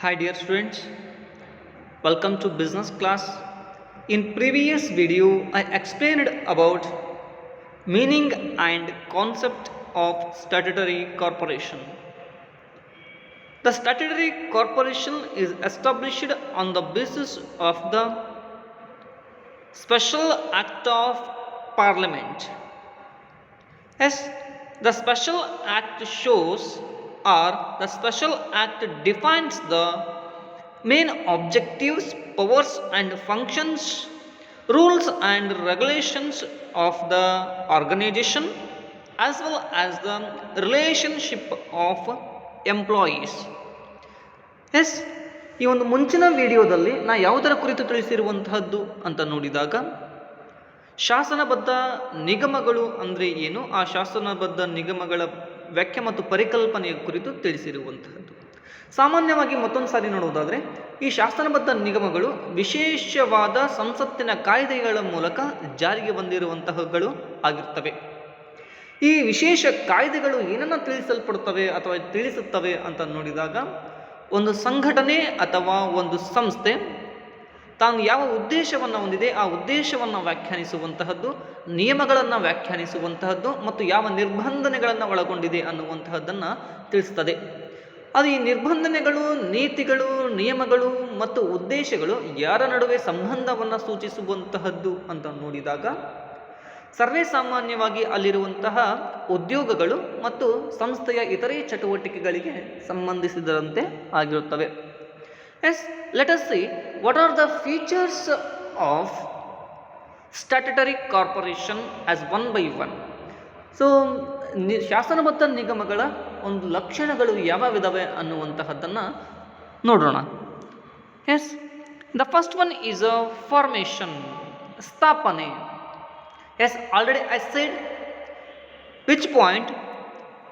Hi dear students, welcome to business class. In previous video I explained about meaning and concept of statutory corporation. The statutory corporation is established on the basis of the special act of parliament. Yes, the special act shows or the special act defines the main objectives, powers and functions, rules and regulations of the organization as well as the relationship of employees. Yes, ಈ ಒಂದು ಮುಂಚಿನ ವಿಡಿಯೋದಲ್ಲಿ ನಾ ಯಾವುದರ ಕುರಿತು ತಿಳಿಸಿರುವಂತಹದ್ದು ಅಂತ ನೋಡಿದಾಗ ಶಾಸನಬದ್ಧ ನಿಗಮಗಳು ಅಂದರೆ ಏನು, ಆ ಶಾಸನಬದ್ಧ ನಿಗಮಗಳ ವ್ಯಾಖ್ಯೆ ಮತ್ತು ಪರಿಕಲ್ಪನೆಯ ಕುರಿತು ತಿಳಿಸಿರುವಂತಹದ್ದು. ಸಾಮಾನ್ಯವಾಗಿ ಮತ್ತೊಂದು ಸಾರಿ ನೋಡುವುದಾದರೆ ಈ ಶಾಸನಬದ್ಧ ನಿಗಮಗಳು ವಿಶೇಷವಾದ ಸಂಸತ್ತಿನ ಕಾಯ್ದೆಗಳ ಮೂಲಕ ಜಾರಿಗೆ ಬಂದಿರುವಂತಹಗಳು ಆಗಿರ್ತವೆ. ಈ ವಿಶೇಷ ಕಾಯ್ದೆಗಳು ಏನನ್ನು ತಿಳಿಸಲ್ಪಡುತ್ತವೆ ಅಥವಾ ತಿಳಿಸುತ್ತವೆ ಅಂತ ನೋಡಿದಾಗ, ಒಂದು ಸಂಘಟನೆ ಅಥವಾ ಒಂದು ಸಂಸ್ಥೆ ತಾನು ಯಾವ ಉದ್ದೇಶವನ್ನು ಹೊಂದಿದೆ ಆ ಉದ್ದೇಶವನ್ನು ವ್ಯಾಖ್ಯಾನಿಸುವಂತಹದ್ದು, ನಿಯಮಗಳನ್ನು ವ್ಯಾಖ್ಯಾನಿಸುವಂತಹದ್ದು ಮತ್ತು ಯಾವ ನಿರ್ಬಂಧನೆಗಳನ್ನು ಒಳಗೊಂಡಿದೆ ಅನ್ನುವಂತಹದ್ದನ್ನು ತಿಳಿಸ್ತದೆ. ಅದು ಈ ನಿರ್ಬಂಧನೆಗಳು, ನೀತಿಗಳು, ನಿಯಮಗಳು ಮತ್ತು ಉದ್ದೇಶಗಳು ಯಾರ ನಡುವೆ ಸಂಬಂಧವನ್ನು ಸೂಚಿಸುವಂತಹದ್ದು ಅಂತ ನೋಡಿದಾಗ ಸರ್ವೇ ಸಾಮಾನ್ಯವಾಗಿ ಅಲ್ಲಿರುವಂತಹ ಉದ್ಯೋಗಗಳು ಮತ್ತು ಸಂಸ್ಥೆಯ ಇತರೆ ಚಟುವಟಿಕೆಗಳಿಗೆ ಸಂಬಂಧಿಸಿದಂತೆ ಆಗಿರುತ್ತವೆ. Yes, let us see what are the features of statutory corporation as one by one. So ಶಾಸನಬದ್ಧ ನಿಗಮಗಳ ಒಂದು ಲಕ್ಷಣಗಳು ಯಾವ್ಯಾವಿದಾವೆ ಅನ್ನುವಂತಹದ್ದನ್ನು ನೋಡೋಣ. Yes, the first one is a formation, ಸ್ಥಾಪನೆ. Yes, already I said which point,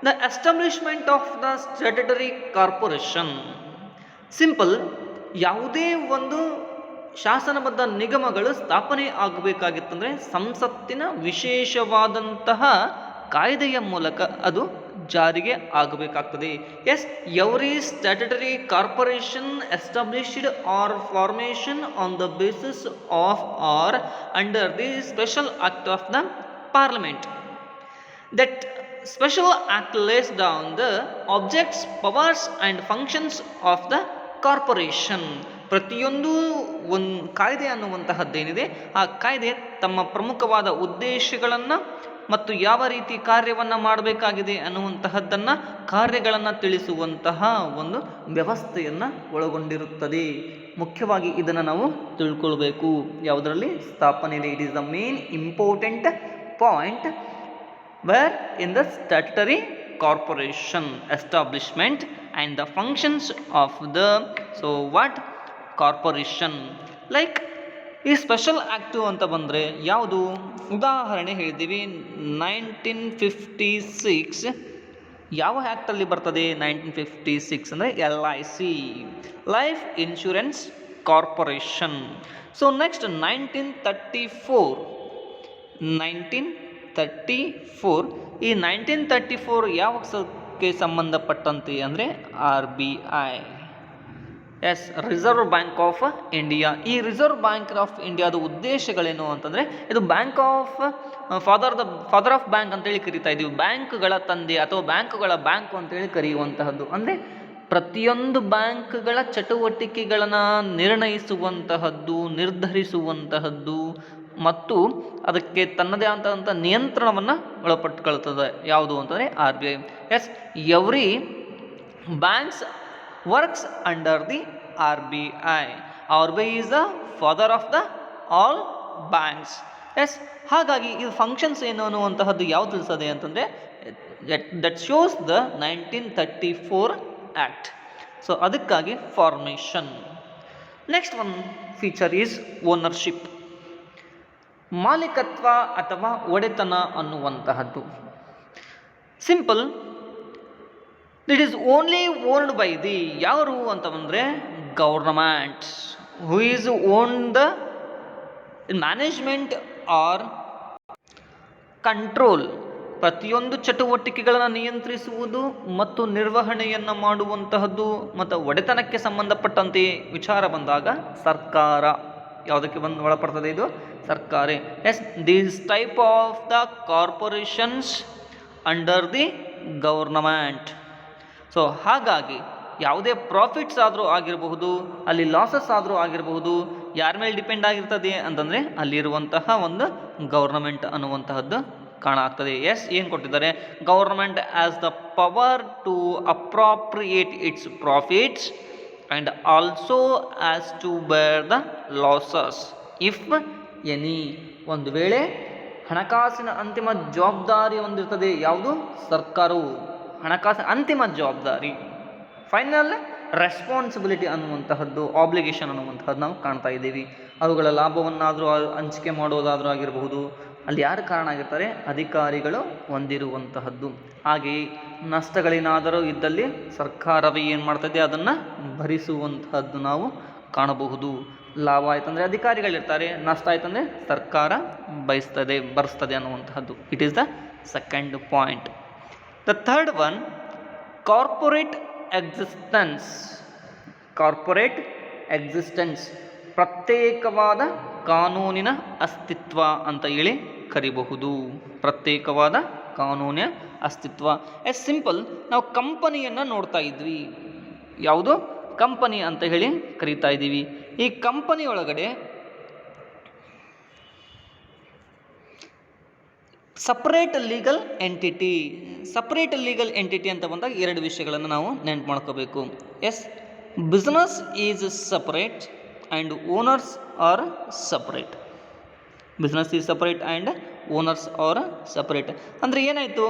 the establishment of the statutory corporation. Simple, ಯಾವುದೇ ಒಂದು ಶಾಸನಬದ್ಧ ನಿಗಮಗಳು ಸ್ಥಾಪನೆ ಆಗಬೇಕಾಗಿತ್ತಂದರೆ ಸಂಸತ್ತಿನ ವಿಶೇಷವಾದಂತಹ ಕಾಯ್ದೆಯ ಮೂಲಕ ಅದು ಜಾರಿಗೆ ಆಗಬೇಕಾಗ್ತದೆ. Yes, every statutory corporation established are formation on the basis of or under the special act of the parliament. That special act lays down the objects, powers and functions of the corporation. ಪ್ರತಿಯೊಂದು ಒಂದು ಕಾಯ್ದೆ ಅನ್ನುವಂತಹದ್ದೇನಿದೆ, ಆ ಕಾಯ್ದೆ ತಮ್ಮ ಪ್ರಮುಖವಾದ ಉದ್ದೇಶಗಳನ್ನು ಮತ್ತು ಯಾವ ರೀತಿ ಕಾರ್ಯವನ್ನು ಮಾಡಬೇಕಾಗಿದೆ ಅನ್ನುವಂತಹದ್ದನ್ನು, ಕಾರ್ಯಗಳನ್ನು ತಿಳಿಸುವಂತಹ ಒಂದು ವ್ಯವಸ್ಥೆಯನ್ನು ಒಳಗೊಂಡಿರುತ್ತದೆ. ಮುಖ್ಯವಾಗಿ ಇದನ್ನು ನಾವು ತಿಳ್ಕೊಳ್ಬೇಕು. ಯಾವುದರಲ್ಲಿ ಸ್ಥಾಪನೆ ಇದೆ, it is the main important point where in the statutory corporation establishment and the functions of the what corporation. Like ಈ ಸ್ಪೆಷಲ್ ಆ್ಯಕ್ಟು ಅಂತ ಬಂದರೆ ಯಾವುದು, ಉದಾಹರಣೆ ಹೇಳಿದ್ದೀವಿ 1956. ಯಾವ ಆ್ಯಕ್ಟಲ್ಲಿ ಬರ್ತದೆ 1956 ಅಂದರೆ LIC, life insurance corporation. So next 1934. ಈ 1934 ಯಾವಕ್ಕೆ ಸಂಬಂಧಪಟ್ಟಂತೆ ಅಂದರೆ RBI. Yes, reserve bank of India. ಈ ರಿಸರ್ವ್ ಬ್ಯಾಂಕ್ ಆಫ್ ಇಂಡಿಯಾದ ಉದ್ದೇಶಗಳೇನು ಅಂತಂದರೆ, ಇದು bank of father of bank ಅಂತೇಳಿ ಕರಿತಾ ಇದ್ದೀವಿ. ಬ್ಯಾಂಕ್ಗಳ ತಂದೆ ಅಥವಾ ಬ್ಯಾಂಕ್ಗಳ ಬ್ಯಾಂಕು ಅಂತೇಳಿ ಕರೆಯುವಂತಹದ್ದು. ಅಂದರೆ ಪ್ರತಿಯೊಂದು ಬ್ಯಾಂಕ್ಗಳ ಚಟುವಟಿಕೆಗಳನ್ನು ನಿರ್ಣಯಿಸುವಂತಹದ್ದು, ನಿರ್ಧರಿಸುವಂತಹದ್ದು ಮತ್ತು ಅದಕ್ಕೆ ತನ್ನದೇ ಆದಂಥ ನಿಯಂತ್ರಣವನ್ನು ಒಳಪಟ್ಟುಕೊಳ್ತದೆ. ಯಾವುದು ಅಂತಂದರೆ RBI. Yes, every banks works under the RBI. RBI is the father of the all banks. Yes, ಹಾಗಾಗಿ ಇದು ಫಂಕ್ಷನ್ಸ್ ಏನು ಅನ್ನುವಂತಹದ್ದು ಯಾವ್ದು ತಿಳಿಸೋದೆ ಅಂತಂದರೆ that shows the 1934 act. So ಅದಕ್ಕಾಗಿ formation. Next one feature is ownership, ಮಾಲೀಕತ್ವ ಅಥವಾ ಒಡೆತನ ಅನ್ನುವಂತಹದ್ದು. Simple, it is only owned by the ಯಾರು ಅಂತ ಬಂದರೆ government. Who is own the management or control ಪ್ರತಿಯೊಂದು ಚಟುವಟಿಕೆಗಳನ್ನು ನಿಯಂತ್ರಿಸುವುದು ಮತ್ತು ನಿರ್ವಹಣೆಯನ್ನು ಮಾಡುವಂತಹದ್ದು ಮತ್ತು ಒಡೆತನಕ್ಕೆ ಸಂಬಂಧಪಟ್ಟಂತೆ ವಿಚಾರ ಬಂದಾಗ ಸರ್ಕಾರ ಯಾವುದಕ್ಕೆ ಒಳಪಡ್ತದೆ? ಇದು ಸರ್ಕಾರ. Yes, these type of the corporations under the government. So ಹಾಗಾಗಿ ಯಾವುದೇ ಪ್ರಾಫಿಟ್ಸ್ ಆದರೂ ಆಗಿರಬಹುದು, ಅಲ್ಲಿ ಲಾಸಸ್ ಆದರೂ ಆಗಿರಬಹುದು, ಯಾರ ಮೇಲೆ ಡಿಪೆಂಡ್ ಆಗಿರ್ತದೆ ಅಂತಂದರೆ ಅಲ್ಲಿರುವಂತಹ ಒಂದು ಗವರ್ನಮೆಂಟ್ ಅನ್ನುವಂತಹದ್ದು ಕಾಣಾಗ್ತದೆ. ಎಸ್, ಏನು ಕೊಟ್ಟಿದ್ದಾರೆ? Government as the power to appropriate its profits and also as to bear the losses if any. ಒಂದು ವೇಳೆ ಹಣಕಾಸಿನ ಅಂತಿಮ ಜವಾಬ್ದಾರಿ ಹೊಂದಿರ್ತದೆ ಯಾವುದು? ಸರ್ಕಾರವು ಹಣಕಾಸಿನ ಅಂತಿಮ ಜವಾಬ್ದಾರಿ, ಫೈನಲ್ ರೆಸ್ಪಾನ್ಸಿಬಿಲಿಟಿ ಅನ್ನುವಂತಹದ್ದು, ಆಬ್ಲಿಗೇಷನ್ ಅನ್ನುವಂತಹದ್ದು ನಾವು ಕಾಣ್ತಾ ಇದ್ದೀವಿ. ಅವುಗಳ ಲಾಭವನ್ನಾದರೂ ಹಂಚಿಕೆ ಮಾಡೋದಾದರೂ ಆಗಿರಬಹುದು, ಅಲ್ಲಿ ಯಾರು ಕಾರಣ ಆಗಿರ್ತಾರೆ? ಅಧಿಕಾರಿಗಳು ಹೊಂದಿರುವಂತಹದ್ದು. ಹಾಗೆಯೇ ನಷ್ಟಗಳೇನಾದರೂ ಇದ್ದಲ್ಲಿ ಸರ್ಕಾರವೇ ಏನು ಮಾಡ್ತದೆ? ಅದನ್ನು ಭರಿಸುವಂತಹದ್ದು ನಾವು ಕಾಣಬಹುದು. ಲಾಭ ಆಯ್ತಂದರೆ ಅಧಿಕಾರಿಗಳಿರ್ತಾರೆ, ನಷ್ಟ ಆಯ್ತಂದರೆ ಸರ್ಕಾರ ಭರಿಸ್ತದೆ ಅನ್ನುವಂತಹದ್ದು. It is the second point. The third one, corporate existence. Corporate existence ಪ್ರತ್ಯೇಕವಾದ ಕಾನೂನಿನ ಅಸ್ತಿತ್ವ ಅಂತ ಹೇಳಿ ಕರಿಬಹುದು. ಪ್ರತ್ಯೇಕವಾದ ಕಾನೂನಿನ ಅಸ್ತಿತ್ವ. ಎಸ್ ಸಿಂಪಲ್, ನಾವು ಕಂಪನಿಯನ್ನು ನೋಡ್ತಾ ಇದ್ವಿ. ಯಾವುದು? ಕಂಪನಿ ಅಂತ ಹೇಳಿ ಕರೀತಾ ಇದ್ದೀವಿ. ಈ ಕಂಪನಿ ಒಳಗಡೆ separate legal entity. Separate legal entity ಅಂತ ಬಂದಾಗ ಎರಡು ವಿಷಯಗಳನ್ನು ನಾವು ನೆನಪು ಮಾಡ್ಕೋಬೇಕು. Yes, business is separate and owners are separate. Business is separate and owners are separate. ಅಂದರೆ ಏನಾಯಿತು?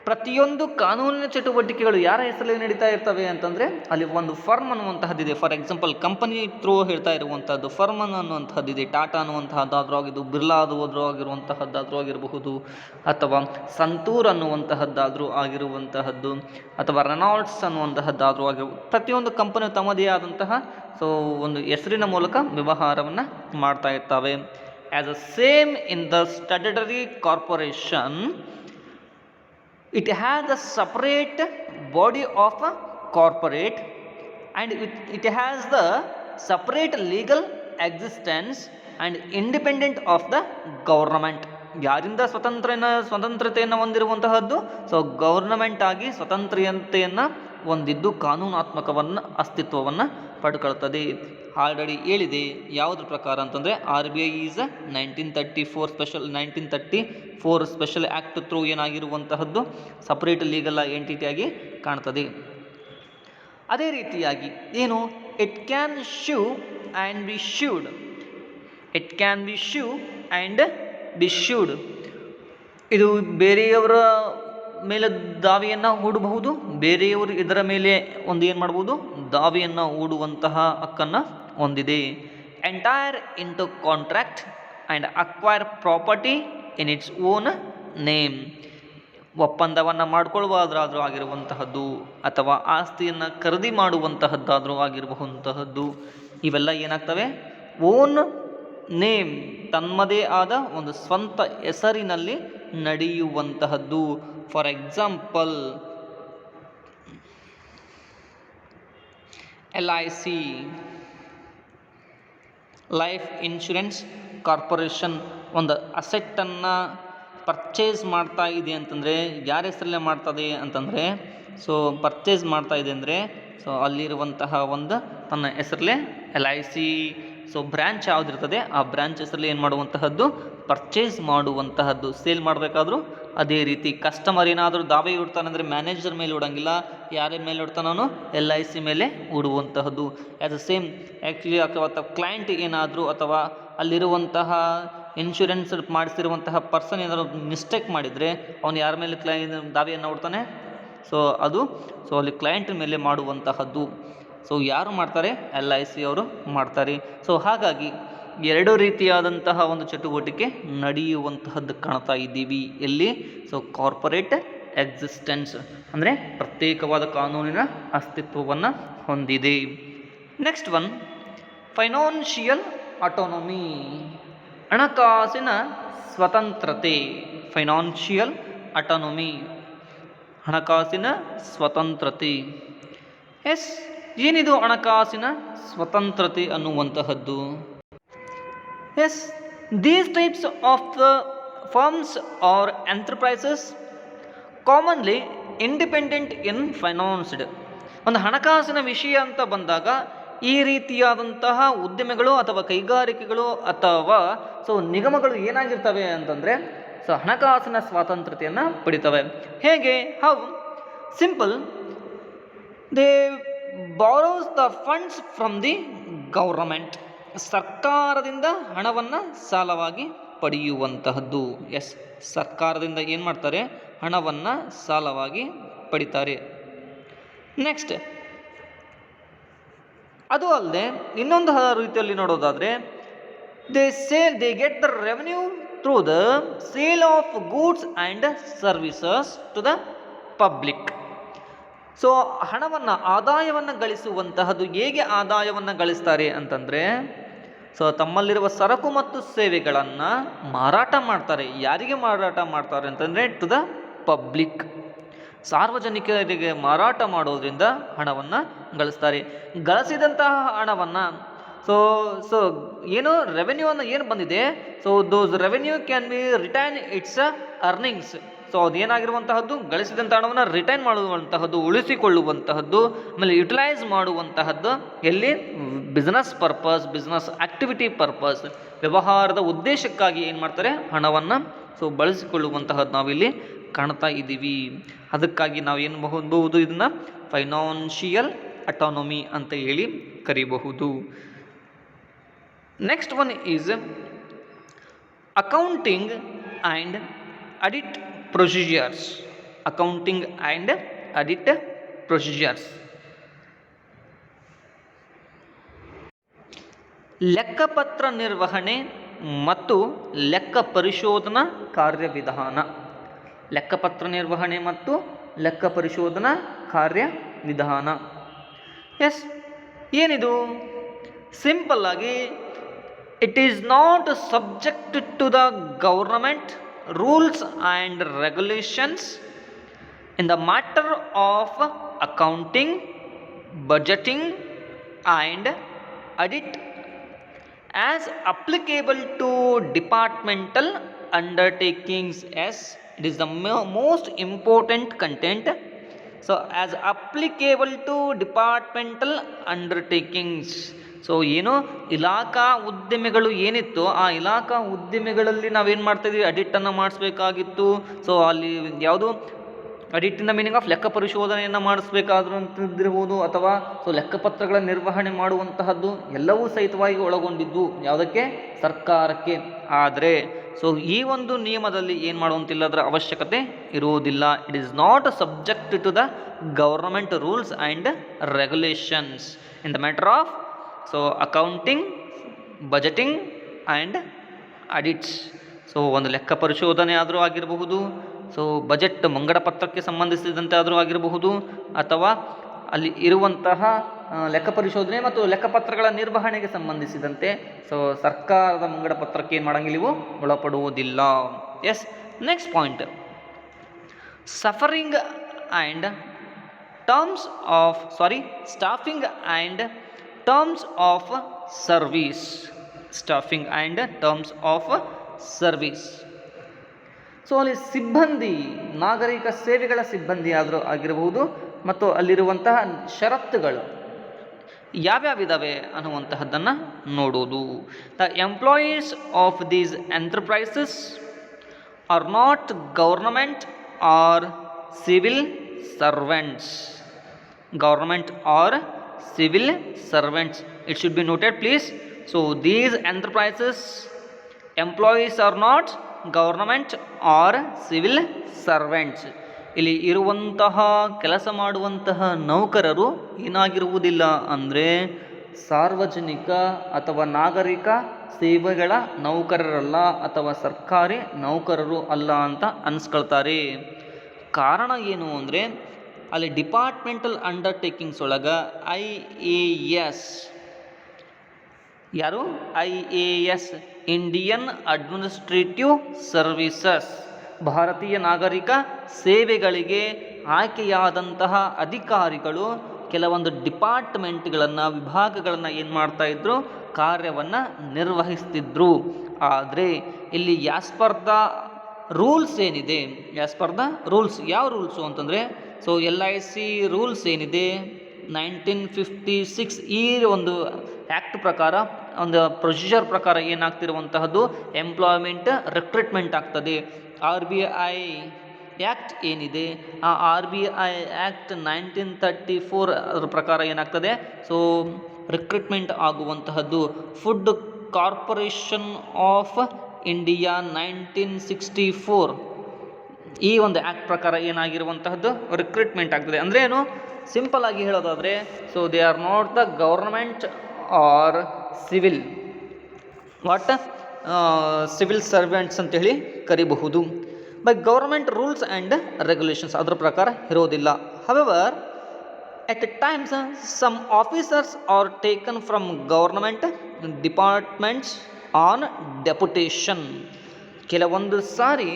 ಪ್ರತಿಯೊಂದು ಕಾನೂನಿನ ಚಟುವಟಿಕೆಗಳು ಯಾರ ಹೆಸರಲ್ಲಿ ನಡೀತಾ ಇರ್ತವೆ ಅಂತಂದರೆ ಅಲ್ಲಿ ಒಂದು ಫರ್ಮ್ ಅನ್ನುವಂತಹದ್ದಿದೆ. ಫಾರ್ ಎಕ್ಸಾಂಪಲ್ ಕಂಪನಿ ಥ್ರೂ ಹೇಳ್ತಾ ಇರುವಂಥದ್ದು ಫರ್ಮ್ ಅನ್ನುವಂಥದ್ದಿದೆ. ಟಾಟಾ ಅನ್ನುವಂತಹದ್ದಾದರೂ ಆಗಿದ್ದು, ಬಿರ್ಲಾ ಆದರೂ ಆಗಿರುವಂತಹದ್ದಾದರೂ ಆಗಿರಬಹುದು, ಅಥವಾ ಸಂತೂರ್ ಅನ್ನುವಂತಹದ್ದಾದರೂ ಆಗಿರುವಂತಹದ್ದು, ಅಥವಾ ರೆನಾಲ್ಡ್ಸ್ ಅನ್ನುವಂತಹದ್ದಾದರೂ ಆಗಿರ್ಬೋದು. ಪ್ರತಿಯೊಂದು ಕಂಪನಿ ತಮ್ಮದೇ ಆದಂತಹ ಒಂದು ಹೆಸರಿನ ಮೂಲಕ ವ್ಯವಹಾರವನ್ನು ಮಾಡ್ತಾ ಇರ್ತವೆ. As a same in the statutory corporation, it has a separate body of a corporate and it has the separate legal existence and independent of the government. ಯಾರಿಂದ ಸ್ವತಂತ್ರತೆಯನ್ನು ಹೊಂದಿರುವಂತಹದ್ದು? ಗವರ್ನಮೆಂಟ್ ಆಗಿ ಸ್ವತಂತ್ರತೆಯನ್ನು ಹೊಂದಿದ್ದು ಕಾನೂನಾತ್ಮಕವನ್ನು ಅಸ್ತಿತ್ವವನ್ನು ಪಡ್ಕೊಳ್ತದೆ. ಆಲ್ರೆಡಿ ಹೇಳಿದೆ ಯಾವುದ್ರ ಪ್ರಕಾರ ಅಂತಂದರೆ RBI is 1934 special act through ಏನಾಗಿರುವಂತಹದ್ದು separate legal ಎಂಟಿಟಿಯಾಗಿ ಕಾಣ್ತದೆ. ಅದೇ ರೀತಿಯಾಗಿ ಏನು? It can sue and be sued. It can be sue and be sued. ಇದು ಬೇರೆಯವರ ಮೇಲೆ ದಾವೆಯನ್ನು ಹೂಡಬಹುದು, ಬೇರೆಯವರು ಇದರ ಮೇಲೆ ಏನು ಮಾಡ್ಬೋದು? ದಾವೆಯನ್ನು ಹೂಡುವಂತಹ ಹಕ್ಕನ್ನು ಹೊಂದಿದೆ. Entire into contract and acquire property in its own name. ಒಪ್ಪಂದವನ್ನು ಮಾಡಿಕೊಳ್ಳುವುದಾದ್ರೂ ಆಗಿರುವಂತಹದ್ದು ಅಥವಾ ಆಸ್ತಿಯನ್ನು ಖರೀದಿ ಮಾಡುವಂತಹದ್ದಾದರೂ ಆಗಿರಬಹುದಂತಹದ್ದು, ಇವೆಲ್ಲ ಏನಾಗ್ತವೆ? ಓನ್ ನೇಮ್, ತಮ್ಮದೇ ಆದ ಒಂದು ಸ್ವಂತ ಹೆಸರಿನಲ್ಲಿ ನಡೆಯುವಂತಹದ್ದು. For example LIC, life insurance corporation ಒಂದು ಅಸೆಟ್ಟನ್ನು ಪರ್ಚೇಸ್ ಮಾಡ್ತಾ ಇದೆ ಅಂತಂದರೆ ಯಾರ ಹೆಸರಲ್ಲೇ ಮಾಡ್ತದೆ ಅಂತಂದರೆ ಪರ್ಚೇಸ್ ಮಾಡ್ತಾ ಇದೆ ಅಂದರೆ ಅಲ್ಲಿರುವಂತಹ ಒಂದು ತನ್ನ ಹೆಸರಲ್ಲೇ LIC ಬ್ರ್ಯಾಂಚ್ ಯಾವುದಿರ್ತದೆ ಆ ಬ್ರ್ಯಾಂಚ್ ಹೆಸರಲ್ಲಿ ಏನು ಮಾಡುವಂತಹದ್ದು? ಪರ್ಚೇಸ್ ಮಾಡುವಂತಹದ್ದು. ಸೇಲ್ ಮಾಡಬೇಕಾದ್ರೂ ಅದೇ ರೀತಿ. ಕಸ್ಟಮರ್ ಏನಾದರೂ ದಾವೆ ಹೂಡ್ತಾನೆ ಅಂದರೆ ಮ್ಯಾನೇಜರ್ ಮೇಲೆ ಹೂಡಂಗಿಲ್ಲ, ಯಾರ ಮೇಲೆ ಹೂಡ್ತಾನೋ LIC ಮೇಲೆ ಹೂಡುವಂತಹದ್ದು. ಆ್ಯಸ್ ಅ ಸೇಮ್ ಆ್ಯಕ್ಚುಲಿ ಅಥವಾ ಕ್ಲೈಂಟ್ ಏನಾದರೂ ಅಥವಾ ಅಲ್ಲಿರುವಂತಹ ಇನ್ಶೂರೆನ್ಸ್ ಮಾಡಿಸಿರುವಂತಹ ಪರ್ಸನ್ ಏನಾದರೂ ಮಿಸ್ಟೇಕ್ ಮಾಡಿದರೆ ಅವನು ಯಾರ ಮೇಲೆ ದಾವೆಯನ್ನು ಹೂಡ್ತಾನೆ? ಅಲ್ಲಿ ಕ್ಲೈಂಟ್ ಮೇಲೆ ಮಾಡುವಂತಹದ್ದು. ಯಾರು ಮಾಡ್ತಾರೆ? LIC ಅವರು ಮಾಡ್ತಾರೆ. ಹಾಗಾಗಿ ಎರಡು ರೀತಿಯಾದಂತಹ ಒಂದು ಚಟುವಟಿಕೆ ನಡೆಯುವಂತಹದ್ದು ಕಾಣ್ತಾ ಇದ್ದೀವಿ. ಎಲ್ಲಿ? ಕಾರ್ಪೊರೇಟ್ ಎಕ್ಸಿಸ್ಟೆನ್ಸ್ ಅಂದರೆ ಪ್ರತ್ಯೇಕವಾದ ಕಾನೂನಿನ ಅಸ್ತಿತ್ವವನ್ನು ಹೊಂದಿದೆ. ನೆಕ್ಸ್ಟ್ ಒನ್, ಫೈನಾನ್ಷಿಯಲ್ ಆಟೋನಮಿ, ಹಣಕಾಸಿನ ಸ್ವತಂತ್ರತೆ. ಫೈನಾನ್ಷಿಯಲ್ ಅಟಾನಮಿ, ಹಣಕಾಸಿನ ಸ್ವತಂತ್ರತೆ. ಎಸ್, ಏನಿದು ಹಣಕಾಸಿನ ಸ್ವತಂತ್ರತೆ ಅನ್ನುವಂತಹದ್ದು? Yes, these types of the firms are enterprises commonly independent in financed. ಒಂದು ಹಣಕಾಸಿನ ವಿಷಯ ಅಂತ ಬಂದಾಗ ಈ ರೀತಿಯಾದಂತಹ ಉದ್ಯಮಿಗಳು ಅಥವಾ ಕೈಗಾರಿಕೆಗಳು ಅಥವಾ ನಿಗಮಗಳು ಏನಾಗಿರ್ತವೆ ಅಂತಂದರೆ ಹಣಕಾಸಿನ ಸ್ವಾತಂತ್ರ್ಯತೆಯನ್ನು ಪಡಿತವೆ. ಹೇಗೆ? How simple, they borrows the funds from the government. ಸರ್ಕಾರದಿಂದ ಹಣವನ್ನು ಸಾಲವಾಗಿ ಪಡೆಯುವಂತಹದ್ದು. ಎಸ್, ಸರ್ಕಾರದಿಂದ ಏನು ಮಾಡ್ತಾರೆ? ಹಣವನ್ನು ಸಾಲವಾಗಿ ಪಡಿತಾರೆ. ನೆಕ್ಸ್ಟ್, ಅದು ಅಲ್ಲದೆ ಇನ್ನೊಂದು ರೀತಿಯಲ್ಲಿ ನೋಡೋದಾದರೆ they get the revenue through the sale of goods and services to the public. So ಹಣವನ್ನು, ಆದಾಯವನ್ನು ಗಳಿಸುವಂತಹದ್ದು ಹೇಗೆ ಆದಾಯವನ್ನು ಗಳಿಸ್ತಾರೆ ಅಂತಂದರೆ ತಮ್ಮಲ್ಲಿರುವ ಸರಕು ಮತ್ತು ಸೇವೆಗಳನ್ನು ಮಾರಾಟ ಮಾಡ್ತಾರೆ. ಯಾರಿಗೆ ಮಾರಾಟ ಮಾಡ್ತಾರೆ ಅಂತಂದರೆ ಟು ದ ಪಬ್ಲಿಕ್, ಸಾರ್ವಜನಿಕರಿಗೆ ಮಾರಾಟ ಮಾಡೋದ್ರಿಂದ ಹಣವನ್ನು ಗಳಿಸ್ತಾರೆ. ಗಳಿಸಿದಂತಹ ಹಣವನ್ನು ಏನು ರೆವೆನ್ಯೂವನ್ನು ಏನು ಬಂದಿದೆ, those revenue can be retain its earnings. ಅದೇನಾಗಿರುವಂತಹದ್ದು, ಗಳಿಸಿದಂಥ ಹಣವನ್ನು ರಿಟೈನ್ ಮಾಡುವಂತಹದ್ದು, ಉಳಿಸಿಕೊಳ್ಳುವಂತಹದ್ದು, ಆಮೇಲೆ ಯುಟಿಲೈಸ್ ಮಾಡುವಂತಹದ್ದು ಎಲ್ಲಿ? Business purpose, business activity purpose, ವ್ಯವಹಾರದ ಉದ್ದೇಶಕ್ಕಾಗಿ ಏನು ಮಾಡ್ತಾರೆ? ಹಣವನ್ನು ಬಳಸಿಕೊಳ್ಳುವಂತಹದ್ದು ನಾವಿಲ್ಲಿ ಕಾಣ್ತಾ ಇದ್ದೀವಿ. ಅದಕ್ಕಾಗಿ ನಾವು ಏನು ಬಹುದು, ಇದನ್ನು ಫೈನಾನ್ಷಿಯಲ್ ಅಟಾನಮಿ ಅಂತ ಹೇಳಿ ಕರೀಬಹುದು. Next one is accounting and audit procedures. Accounting and audit procedures, ಲೆಕ್ಕಪತ್ರ ನಿರ್ವಹಣೆ ಮತ್ತು ಲೆಕ್ಕ ಪರಿಶೋಧನಾ ಕಾರ್ಯವಿಧಾನ. ಲೆಕ್ಕಪತ್ರ ನಿರ್ವಹಣೆ ಮತ್ತು ಲೆಕ್ಕ ಪರಿಶೋಧನಾ ಕಾರ್ಯವಿಧಾನ. ಎಸ್, ಏನಿದು? ಸಿಂಪಲ್ ಆಗಿ, it is not subject to the government rules and regulations in the matter of accounting, budgeting and audit as applicable to departmental undertakings. As it is the most important content. So as applicable to departmental undertakings. ಏನು ಇಲಾಖಾ ಉದ್ಯಮಿಗಳು ಏನಿತ್ತು, ಆ ಇಲಾಖಾ ಉದ್ಯಮಿಗಳಲ್ಲಿ ನಾವೇನು ಮಾಡ್ತಾಯಿದ್ವಿ? ಅಡಿಟನ್ನು ಮಾಡಿಸ್ಬೇಕಾಗಿತ್ತು. ಅಲ್ಲಿ ಯಾವುದು ಅಡಿಟಿನ ಮೀನಿಂಗ್ ಆಫ್ ಲೆಕ್ಕ ಪರಿಶೋಧನೆಯನ್ನು ಮಾಡಿಸ್ಬೇಕಾದ್ರೂ ಅಂತಿರ್ಬೋದು, ಅಥವಾ ಲೆಕ್ಕಪತ್ರಗಳ ನಿರ್ವಹಣೆ ಮಾಡುವಂತಹದ್ದು ಎಲ್ಲವೂ ಸಹಿತವಾಗಿ ಒಳಗೊಂಡಿದ್ದು ಯಾವುದಕ್ಕೆ? ಸರ್ಕಾರಕ್ಕೆ. ಆದರೆ ಈ ಒಂದು ನಿಯಮದಲ್ಲಿ ಏನು ಮಾಡುವಂತಿಲ್ಲ, ಅದರ ಅವಶ್ಯಕತೆ ಇರುವುದಿಲ್ಲ. It is not subject to the government rules and regulations in the matter of accounting, budgeting and audits. ಒಂದು ಲೆಕ್ಕ ಪರಿಶೋಧನೆ ಆದರೂ ಆಗಿರಬಹುದು, ಬಜೆಟ್ ಮುಂಗಡ ಪತ್ರಕ್ಕೆ ಸಂಬಂಧಿಸಿದಂತೆ ಆದರೂ ಆಗಿರಬಹುದು, ಅಥವಾ ಅಲ್ಲಿ ಇರುವಂತಹ ಲೆಕ್ಕ ಪರಿಶೋಧನೆ ಮತ್ತು ಲೆಕ್ಕಪತ್ರಗಳ ನಿರ್ವಹಣೆಗೆ ಸಂಬಂಧಿಸಿದಂತೆ ಸರ್ಕಾರದ ಮುಂಗಡ ಪತ್ರಕ್ಕೆ ಏನು ಮಾಡಂಗಿಲ್ಲ, ಇವು ಒಳಪಡುವುದಿಲ್ಲ. Yes, next point, staffing and terms of service. Staffing and terms of service. ಅಲ್ಲಿ ಸಿಬ್ಬಂದಿ, ನಾಗರಿಕ ಸೇವೆಗಳ ಸಿಬ್ಬಂದಿ ಆದರೂ ಆಗಿರಬಹುದು, ಮತ್ತು ಅಲ್ಲಿರುವಂತಹ ಷರತ್ತುಗಳು ಯಾವ್ಯಾವಿದ್ದಾವೆ ಅನ್ನುವಂತಹದ್ದನ್ನು ನೋಡೋದು. The employees of these enterprises are not government or civil servants. Government or civil servants, it should be noted please. These enterprises employees are not government or civil servants. ಇಲ್ಲಿ ಇರುವಂತಹ ಕೆಲಸ ಮಾಡುವಂತಹ ನೌಕರರು ಏನಾಗಿರುವುದಿಲ್ಲ ಅಂದರೆ ಸಾರ್ವಜನಿಕ ಅಥವಾ ನಾಗರಿಕ ಸೇವೆಗಳ ನೌಕರರಲ್ಲ, ಅಥವಾ ಸರ್ಕಾರಿ ನೌಕರರು ಅಲ್ಲ ಅಂತ ಅನ್ಸ್ಕೊಳ್ತಾರೆ. ಕಾರಣ ಏನು ಅಂದರೆ ಅಲ್ಲಿ ಡಿಪಾರ್ಟ್ಮೆಂಟಲ್ ಅಂಡರ್ಟೇಕಿಂಗ್ಸ್ ಒಳಗೆ IAS, ಯಾರು? IAS, Indian administrative services. ಭಾರತೀಯ ನಾಗರಿಕ ಸೇವೆಗಳಿಗೆ ಆಯ್ಕೆಯಾದಂತಹ ಅಧಿಕಾರಿಗಳು ಕೆಲವೊಂದು ಡಿಪಾರ್ಟ್ಮೆಂಟ್ಗಳನ್ನು ವಿಭಾಗಗಳನ್ನು ಏನು ಮಾಡ್ತಾಯಿದ್ರು, ಕಾರ್ಯವನ್ನು ನಿರ್ವಹಿಸ್ತಿದ್ರು. ಆದರೆ ಇಲ್ಲಿ ಆ್ಯಸ್ ಪರ್ ದ ರೂಲ್ಸ್ ಏನಿದೆ, ಆ್ಯಸ್ ಪರ್ ದ ರೂಲ್ಸ್, ಯಾವ ರೂಲ್ಸು ಅಂತಂದರೆ ಸೊ LIC ರೂಲ್ಸ್ ಏನಿದೆ 1956 ಈ ಒಂದು ಆ್ಯಕ್ಟ್ ಪ್ರಕಾರ, ಒಂದು ಪ್ರೊಸೀಜರ್ ಪ್ರಕಾರ ಏನಾಗ್ತಿರುವಂತಹದ್ದು ಎಂಪ್ಲಾಯ್ಮೆಂಟ್ ರಿಕ್ರೂಟ್ಮೆಂಟ್ ಆಗ್ತದೆ. RBI ಆ್ಯಕ್ಟ್ ಏನಿದೆ ಆ RBI ಆ್ಯಕ್ಟ್ 1934 ಅದರ ಪ್ರಕಾರ ಏನಾಗ್ತದೆ, ಸೊ ರಿಕ್ರೂಟ್ಮೆಂಟ್ ಆಗುವಂತಹದ್ದು. ಫುಡ್ ಕಾರ್ಪೊರೇಷನ್ ಆಫ್ ಇಂಡಿಯಾ 1964 ಈ ಒಂದು ಆ್ಯಕ್ಟ್ ಪ್ರಕಾರ ಏನಾಗಿರುವಂತಹದ್ದು ರಿಕ್ರೂಟ್ಮೆಂಟ್ ಆಗ್ತದೆ. ಅಂದರೆ ಏನು, ಸಿಂಪಲ್ ಆಗಿ ಹೇಳೋದಾದರೆ so they are not the government or civil, what civil servants ಅಂತೇಳಿ ಕರಿಬಹುದು. By government rules and regulations ಅದರ ಪ್ರಕಾರ ಇರೋದಿಲ್ಲ. However at times some officers are taken from government departments on deputation. ಕೆಲವೊಂದು ಸಾರಿ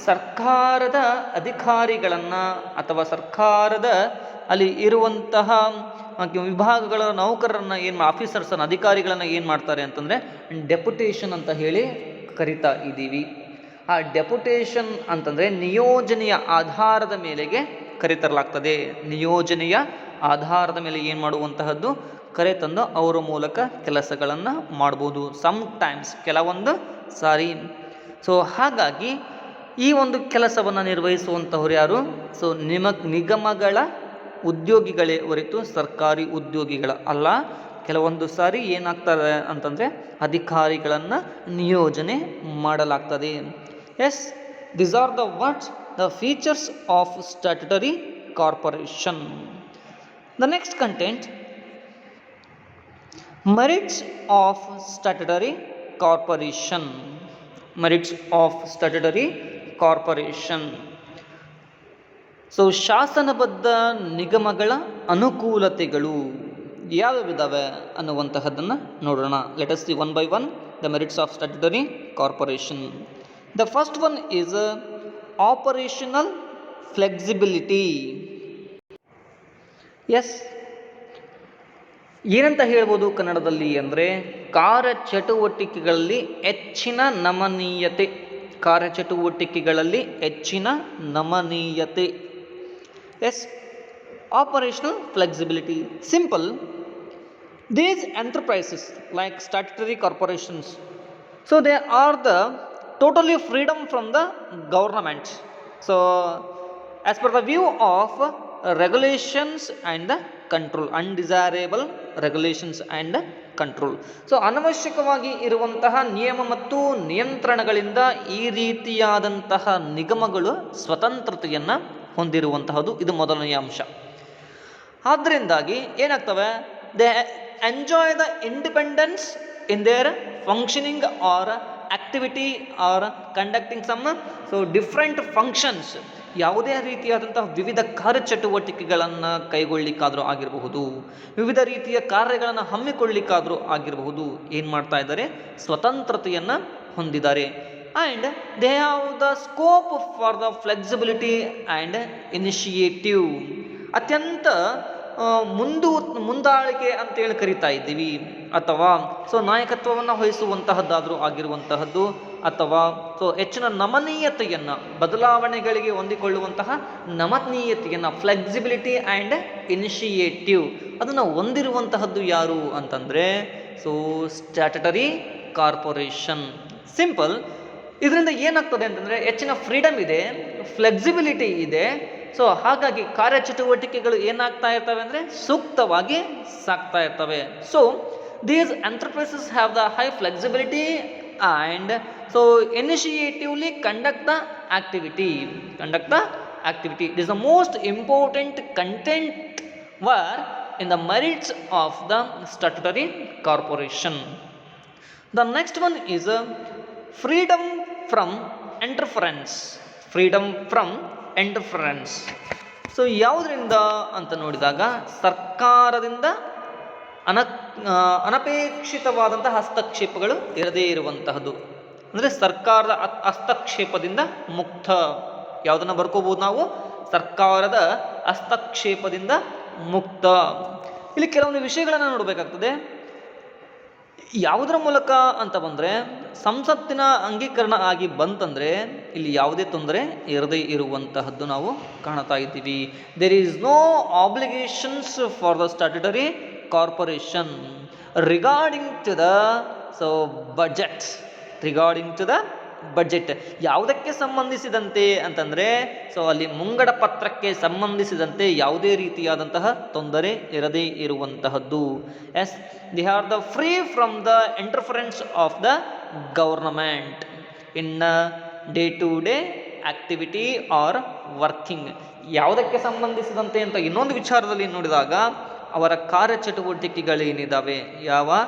ಸರ್ಕಾರದ ಅಧಿಕಾರಿಗಳನ್ನು ಅಥವಾ ಸರ್ಕಾರದ ಅಲ್ಲಿ ಇರುವಂತಹ ವಿಭಾಗಗಳ ನೌಕರರನ್ನು ಆಫೀಸರ್ಸನ್ನು ಅಧಿಕಾರಿಗಳನ್ನು ಏನು ಮಾಡ್ತಾರೆ ಅಂತಂದರೆ ಡೆಪ್ಯುಟೇಷನ್ ಅಂತ ಹೇಳಿ ಕರಿತಾ ಇದ್ದೀವಿ. ಆ ಡೆಪ್ಯುಟೇಷನ್ ಅಂತಂದರೆ ನಿಯೋಜನೆಯ ಆಧಾರದ ಮೇಲೆಗೆ ಕರೆತರಲಾಗ್ತದೆ. ನಿಯೋಜನೆಯ ಆಧಾರದ ಮೇಲೆ ಏನು ಮಾಡುವಂತಹದ್ದು ಕರೆತಂದು ಅವರ ಮೂಲಕ ಕೆಲಸಗಳನ್ನು ಮಾಡ್ಬೋದು. ಸಮ್ ಟೈಮ್ಸ್ ಕೆಲವೊಂದು ಸಾರಿ. ಸೊ ಹಾಗಾಗಿ ಈ ಒಂದು ಕೆಲಸವನ್ನು ನಿರ್ವಹಿಸುವಂಥವ್ರು ಯಾರು, ಸೊ ನಿಗಮಗಳ ಉದ್ಯೋಗಿಗಳೇ ಹೊರತು ಸರ್ಕಾರಿ ಉದ್ಯೋಗಿಗಳ ಅಲ್ಲ. ಕೆಲವೊಂದು ಸಾರಿ ಏನಾಗ್ತದೆ ಅಂತಂದರೆ ಅಧಿಕಾರಿಗಳನ್ನು ನಿಯೋಜನೆ ಮಾಡಲಾಗ್ತದೆ. Yes, these are the what's the features of statutory corporation. The next content, merits of statutory corporation. Merits of statutory corporation. So ಶಾಸನಬದ್ಧ ನಿಗಮಗಳ ಅನುಕೂಲತೆಗಳು ಯಾವ್ಯಾವಿದ್ದಾವೆ ಅನ್ನುವಂತಹದ್ದನ್ನು ನೋಡೋಣ. Let us see one by one the merits of statutory corporation. The first one is operational flexibility. Yes, ಏನಂತ ಹೇಳ್ಬೋದು ಕನ್ನಡದಲ್ಲಿ ಅಂದರೆ ಕಾರ್ಯಚಟುವಟಿಕೆಗಳಲ್ಲಿ ಹೆಚ್ಚಿನ ನಮನೀಯತೆ. ಕಾರ್ಯಚಟುವಟಿಕೆಗಳಲ್ಲಿ ಹೆಚ್ಚಿನ ನಮನೀಯತೆ. Yes, operational flexibility. Simple, these enterprises like statutory corporations, so they are the totally freedom from the government. So as per the view of regulations and control, undesirable regulations and control. So ಅನವಶ್ಯಕವಾಗಿ ಇರುವಂತಹ ನಿಯಮ ಮತ್ತು ನಿಯಂತ್ರಣಗಳಿಂದ ಈ ರೀತಿಯಾದಂತಹ ನಿಗಮಗಳು ಸ್ವತಂತ್ರತೆಯನ್ನು ಹೊಂದಿರುವಂತಹದ್ದು. ಇದು ಮೊದಲನೆಯ ಅಂಶ. ಆದ್ದರಿಂದಾಗಿ ಏನಾಗ್ತವೆ, they enjoy the independence in their functioning or activity or conducting some so different functions. ಯಾವುದೇ ರೀತಿಯಾದಂತಹ ವಿವಿಧ ಕಾರ್ಯಚಟುವಟಿಕೆಗಳನ್ನು ಕೈಗೊಳ್ಳಿಕ್ಕಾದರೂ ಆಗಿರಬಹುದು, ವಿವಿಧ ರೀತಿಯ ಕಾರ್ಯಗಳನ್ನು ಹಮ್ಮಿಕೊಳ್ಳಿಕ್ಕಾದರೂ ಆಗಿರಬಹುದು. ಏನು ಮಾಡ್ತಾ ಇದ್ದಾರೆ, ಸ್ವತಂತ್ರತೆಯನ್ನು ಹೊಂದಿದ್ದಾರೆ. And they have the scope for the flexibility and initiative. ಅತ್ಯಂತ ಮುಂದಾಳಿಕೆ ಅಂತೇಳಿ ಕರಿತಾ ಇದ್ದೀವಿ, ಅಥವಾ ಸೊ ನಾಯಕತ್ವವನ್ನು ವಹಿಸುವಂತಹದ್ದಾದರೂ ಆಗಿರುವಂತಹದ್ದು, ಅಥವಾ ಸೊ ಹೆಚ್ಚಿನ ನಮನೀಯತೆಯನ್ನು, ಬದಲಾವಣೆಗಳಿಗೆ ಹೊಂದಿಕೊಳ್ಳುವಂತಹ ನಮನೀಯತೆಯನ್ನು, ಫ್ಲೆಕ್ಸಿಬಿಲಿಟಿ ಆ್ಯಂಡ್ ಇನಿಷಿಯೇಟಿವ್ ಅದನ್ನು ಹೊಂದಿರುವಂತಹದ್ದು ಯಾರು ಅಂತಂದರೆ ಸೊ ಸ್ಟ್ಯಾಟ್ಯುಟರಿ ಕಾರ್ಪೊರೇಷನ್. ಸಿಂಪಲ್, ಇದರಿಂದ ಏನಾಗ್ತದೆ ಅಂತಂದರೆ ಹೆಚ್ಚಿನ ಫ್ರೀಡಮ್ ಇದೆ, ಫ್ಲೆಕ್ಸಿಬಿಲಿಟಿ ಇದೆ. ಸೊ ಹಾಗಾಗಿ ಕಾರ್ಯಚಟುವಟಿಕೆಗಳು ಏನಾಗ್ತಾ ಇರ್ತವೆ ಅಂದರೆ ಸೂಕ್ತವಾಗಿ ಸಾಗ್ತಾ ಇರ್ತವೆ. So these enterprises have the high flexibility and so initiatively conduct the activity. It is the most important content were in the merits of the statutory corporation. The next one is freedom from interference. So ಯಾವುದರಿಂದ ಅಂತ ನೋಡಿದಾಗ ಸರ್ಕಾರದಿಂದ ಅನಪೇಕ್ಷಿತವಾದಂಥ ಹಸ್ತಕ್ಷೇಪಗಳು ಇರದೇ ಇರುವಂತಹದ್ದು. ಅಂದರೆ ಸರ್ಕಾರದ ಹಸ್ತಕ್ಷೇಪದಿಂದ ಮುಕ್ತ. ಯಾವುದನ್ನು ಬರ್ಕೋಬೋದು ನಾವು? ಸರ್ಕಾರದ ಹಸ್ತಕ್ಷೇಪದಿಂದ ಮುಕ್ತ. ಇಲ್ಲಿ ಕೆಲವೊಂದು ವಿಷಯಗಳನ್ನು ನೋಡಬೇಕಾಗ್ತದೆ. ಯಾವುದರ ಮೂಲಕ ಅಂತ ಬಂದರೆ, ಸಂಸತ್ತಿನ ಅಂಗೀಕರಣ ಆಗಿ ಬಂತಂದರೆ ಇಲ್ಲಿ ಯಾವುದೇ ತೊಂದರೆ ಇರದೇ ಇರುವಂತಹದ್ದು ನಾವು ಕಾಣ್ತಾ ಇದ್ದೀವಿ. There is no obligations for the statutory corporation regarding to the budget. Regarding to the budget ಯಾವುದಕ್ಕೆ ಸಂಬಂಧಿಸಿದಂತೆ ಅಂತಂದರೆ, ಅಲ್ಲಿ ಮುಂಗಡ ಪತ್ರಕ್ಕೆ ಸಂಬಂಧಿಸಿದಂತೆ ಯಾವುದೇ ರೀತಿಯಾದಂತಹ ತೊಂದರೆ ಇರದೇ ಇರುವಂತಹದ್ದು. Yes, they are the free from the interference of the government in day to day activity or working. ಯಾವುದಕ್ಕೆ ಸಂಬಂಧಿಸಿದಂತೆ ಅಂತ ಇನ್ನೊಂದು ವಿಚಾರದಲ್ಲಿ ನೋಡಿದಾಗ, ಅವರ ಕಾರ್ಯಚಟುವಟಿಕೆಗಳೇನಿದ್ದಾವೆ, ಯಾವ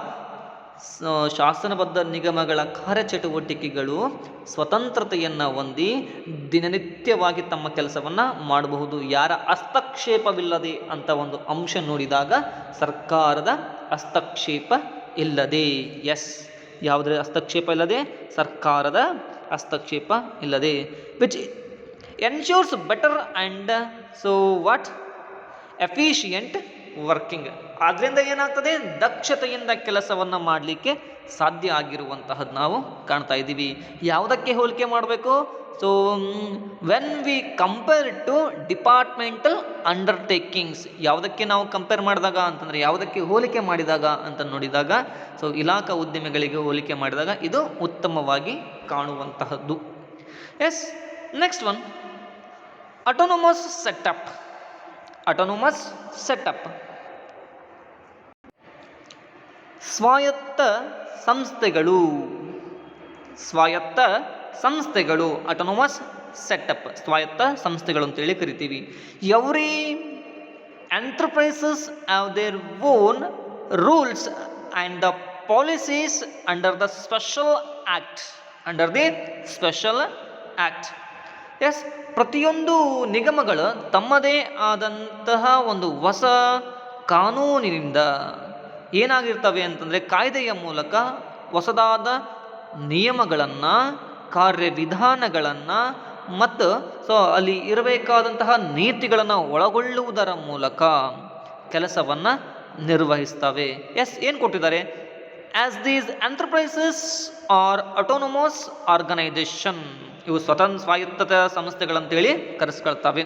ಶಾಸನಬದ್ಧ ನಿಗಮಗಳ ಕಾರ್ಯಚಟುವಟಿಕೆಗಳು ಸ್ವತಂತ್ರತೆಯನ್ನು ಹೊಂದಿ ದಿನನಿತ್ಯವಾಗಿ ತಮ್ಮ ಕೆಲಸವನ್ನು ಮಾಡಬಹುದು, ಯಾರ ಹಸ್ತಕ್ಷೇಪವಿಲ್ಲದೆ ಅಂತ ಒಂದು ಅಂಶ ನೋಡಿದಾಗ ಸರ್ಕಾರದ ಹಸ್ತಕ್ಷೇಪ ಇಲ್ಲದೆ. ಎಸ್, ಯಾವುದೇ ಹಸ್ತಕ್ಷೇಪ ಇಲ್ಲದೆ, ಸರ್ಕಾರದ ಹಸ್ತಕ್ಷೇಪ ಇಲ್ಲದೆ, which ensures better and efficient working. ಆದ್ದರಿಂದ ಏನಾಗ್ತದೆ, ದಕ್ಷತೆಯಿಂದ ಕೆಲಸವನ್ನು ಮಾಡಲಿಕ್ಕೆ ಸಾಧ್ಯ ಆಗಿರುವಂತಹದ್ದು ನಾವು ಕಾಣ್ತಾ ಇದ್ದೀವಿ. ಯಾವುದಕ್ಕೆ ಹೋಲಿಕೆ ಮಾಡಬೇಕು? When we compare to departmental undertakings, ಯಾವುದಕ್ಕೆ ನಾವು ಕಂಪೇರ್ ಮಾಡಿದಾಗ ಅಂತಂದರೆ, ಯಾವುದಕ್ಕೆ ಹೋಲಿಕೆ ಮಾಡಿದಾಗ ಅಂತ ನೋಡಿದಾಗ, ಇಲಾಖಾ ಉದ್ಯಮಿಗಳಿಗೆ ಹೋಲಿಕೆ ಮಾಡಿದಾಗ ಇದು ಉತ್ತಮವಾಗಿ ಕಾಣುವಂತಹದ್ದು. Yes, next one, autonomous setup. Autonomous setup ಸ್ವಾಯತ್ತ ಸಂಸ್ಥೆಗಳು. ಸ್ವಾಯತ್ತ ಸಂಸ್ಥೆಗಳು, ಆಟೋನಮಸ್ ಸೆಟಪ್, ಸ್ವಾಯತ್ತ ಸಂಸ್ಥೆಗಳು ಅಂತೇಳಿ ಕರಿತೀವಿ. Every enterprises have their own rules and the policies under the special act. Under the special act. Yes, ಪ್ರತಿಯೊಂದು ನಿಗಮಗಳು ತಮ್ಮದೇ ಆದಂತಹ ಒಂದು ಹೊಸ ಕಾನೂನಿನಿಂದ ಏನಾಗಿರ್ತವೆ ಅಂತಂದರೆ, ಕಾಯ್ದೆಯ ಮೂಲಕ ಹೊಸದಾದ ನಿಯಮಗಳನ್ನು, ಕಾರ್ಯವಿಧಾನಗಳನ್ನು ಮತ್ತು ಅಲ್ಲಿ ಇರಬೇಕಾದಂತಹ ನೀತಿಗಳನ್ನು ಒಳಗೊಳ್ಳುವುದರ ಮೂಲಕ ಕೆಲಸವನ್ನು ನಿರ್ವಹಿಸ್ತವೆ. ಎಸ್, ಏನು ಕೊಟ್ಟಿದ್ದಾರೆ? As these enterprises are autonomous organisation, ಇವು ಸ್ವತಂತ್ರ ಸ್ವಾಯತ್ತ ಸಂಸ್ಥೆಗಳಂತೇಳಿ ಕರೆಸ್ಕೊಳ್ತವೆ.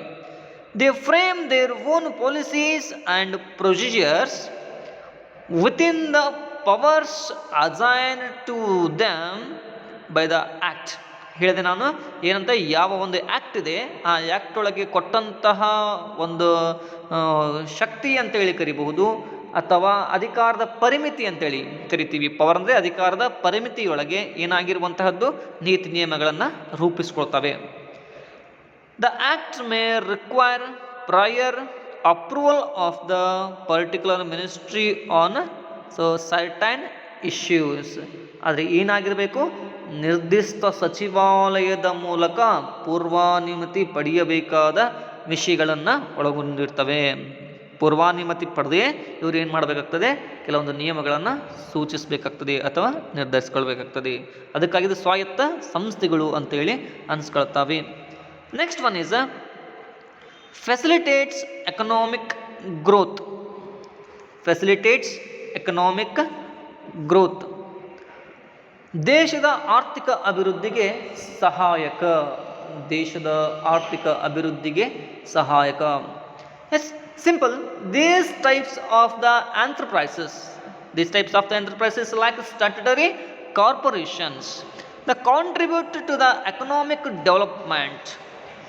They frame their own policies and procedures within the powers assigned to them by the act. ಹೇಳಿದೆ ನಾನು ಏನಂತ, ಯಾವ ಒಂದು ಆ್ಯಕ್ಟ್ ಇದೆ ಆ ಆ್ಯಕ್ಟ್ ಒಳಗೆ ಕೊಟ್ಟಂತಹ ಒಂದು ಶಕ್ತಿ ಅಂತೇಳಿ ಕರಿಬಹುದು, ಅಥವಾ ಅಧಿಕಾರದ ಪರಿಮಿತಿ ಅಂತೇಳಿ ಕರಿತೀವಿ. ಪವರ್ ಅಂದರೆ ಅಧಿಕಾರದ ಪರಿಮಿತಿಯೊಳಗೆ ಏನಾಗಿರುವಂತಹದ್ದು ನೀತಿ ನಿಯಮಗಳನ್ನು ರೂಪಿಸ್ಕೊಳ್ತವೆ. The act may require prior approval of the particular ministry on certain issues. ಆದರೆ ಏನಾಗಿರಬೇಕು, ನಿರ್ದಿಷ್ಟ ಸಚಿವಾಲಯದ ಮೂಲಕ ಪೂರ್ವಾನುಮತಿ ಪಡೆಯಬೇಕಾದ ವಿಷಯಗಳನ್ನು ಒಳಗೊಂಡಿರ್ತವೆ. ಪೂರ್ವಾನುಮತಿ ಪಡೆದೇ ಇವರು ಏನು ಮಾಡಬೇಕಾಗ್ತದೆ, ಕೆಲವೊಂದು ನಿಯಮಗಳನ್ನು ಸೂಚಿಸಬೇಕಾಗ್ತದೆ ಅಥವಾ ನಿರ್ಧರಿಸ್ಕೊಳ್ಬೇಕಾಗ್ತದೆ. ಅದಕ್ಕಾಗಿ ಇದು ಸ್ವಾಯತ್ತ ಸಂಸ್ಥೆಗಳು ಅಂತೇಳಿ ಅನ್ಸ್ಕೊಳ್ತವೆ. Next one is facilitates economic growth. Facilitates economic growth. ದೇಶದ ಆರ್ಥಿಕ ಅಭಿವೃದ್ಧಿಗೆ ಸಹಾಯಕ. ದೇಶದ ಆರ್ಥಿಕ ಅಭಿವೃದ್ಧಿಗೆ ಸಹಾಯಕ. Yes, simple. These types of the enterprises like statutory corporations, they contribute to the economic development.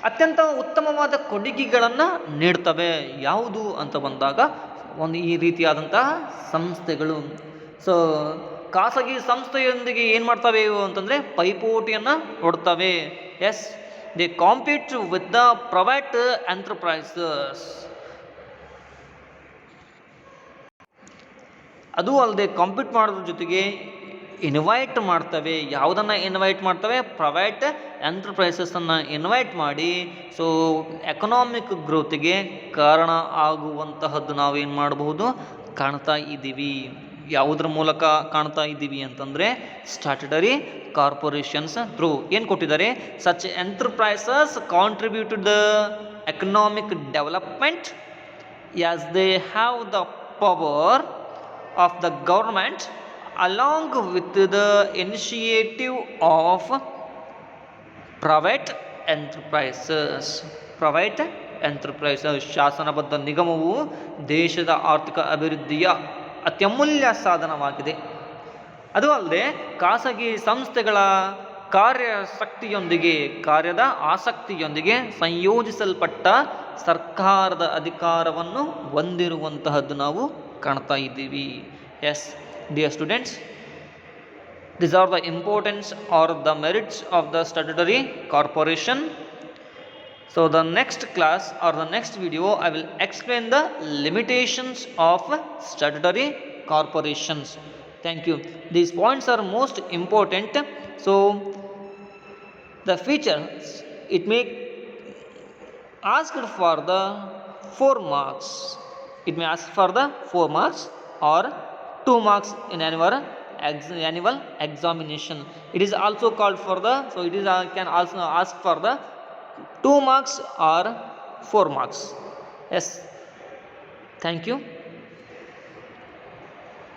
ಅತ್ಯಂತ ಉತ್ತಮವಾದ ಕೊಡುಗೆಗಳನ್ನು ನೀಡ್ತವೆ. ಯಾವುದು ಅಂತ ಬಂದಾಗ ಈ ರೀತಿಯಾದಂತಹ ಸಂಸ್ಥೆಗಳು. ಖಾಸಗಿ ಸಂಸ್ಥೆಯೊಂದಿಗೆ ಏನು ಮಾಡ್ತವೆ ಅಂತಂದರೆ ಪೈಪೋಟಿಯನ್ನು ಕೊಡ್ತವೆ. Yes, they compete with the private enterprises. ಅದು ಅಲ್ಲದೆ ಕಾಂಪೀಟ್ ಮಾಡೋದ್ರ ಜೊತೆಗೆ ಇನ್ವೈಟ್ ಮಾಡ್ತವೆ. ಯಾವುದನ್ನು ಇನ್ವೈಟ್ ಮಾಡ್ತವೆ? ಪ್ರೈವೇಟ್ ಎಂಟರ್ಪ್ರೈಸಸನ್ನು ಇನ್ವೈಟ್ ಮಾಡಿ ಎಕನಾಮಿಕ್ ಗ್ರೋತಿಗೆ ಕಾರಣ ಆಗುವಂತಹದ್ದು ನಾವೇನು ಮಾಡಬಹುದು, ಕಾಣ್ತಾ ಇದ್ದೀವಿ. ಯಾವುದ್ರ ಮೂಲಕ ಕಾಣ್ತಾ ಇದ್ದೀವಿ ಅಂತಂದರೆ ಸ್ಟ್ಯಾಟ್ಯುಟರಿ ಕಾರ್ಪೊರೇಷನ್ಸ್ ಥ್ರೂ ಏನು ಕೊಟ್ಟಿದ್ದಾರೆ, such enterprises contribute to the economic development as they have the power of the government along with the initiative of private enterprises. ಶಾಸನಬದ್ಧ ನಿಗಮವು ದೇಶದ ಆರ್ಥಿಕ ಅಭಿವೃದ್ಧಿಯ ಅತ್ಯಮೂಲ್ಯ ಸಾಧನವಾಗಿದೆ. ಅದು ಅಲ್ಲದೆ ಖಾಸಗಿ ಸಂಸ್ಥೆಗಳ ಕಾರ್ಯದ ಆಸಕ್ತಿಯೊಂದಿಗೆ ಸಂಯೋಜಿಸಲ್ಪಟ್ಟ ಸರ್ಕಾರದ ಅಧಿಕಾರವನ್ನು ಹೊಂದಿರುವಂತಹದ್ದು ನಾವು ಕಾಣ್ತಾ ಇದ್ದೀವಿ. S dear students, these are the importance or the merits of the statutory corporation. So the next class or the next video I will explain the limitations of statutory corporations. Thank you. These points are most important. So the features, it may asked for the 4 marks. It may ask for the 4 marks or 2 marks in annual examination. It is also called for the, so it is can also ask for the 2 marks or 4 marks. Yes, thank you.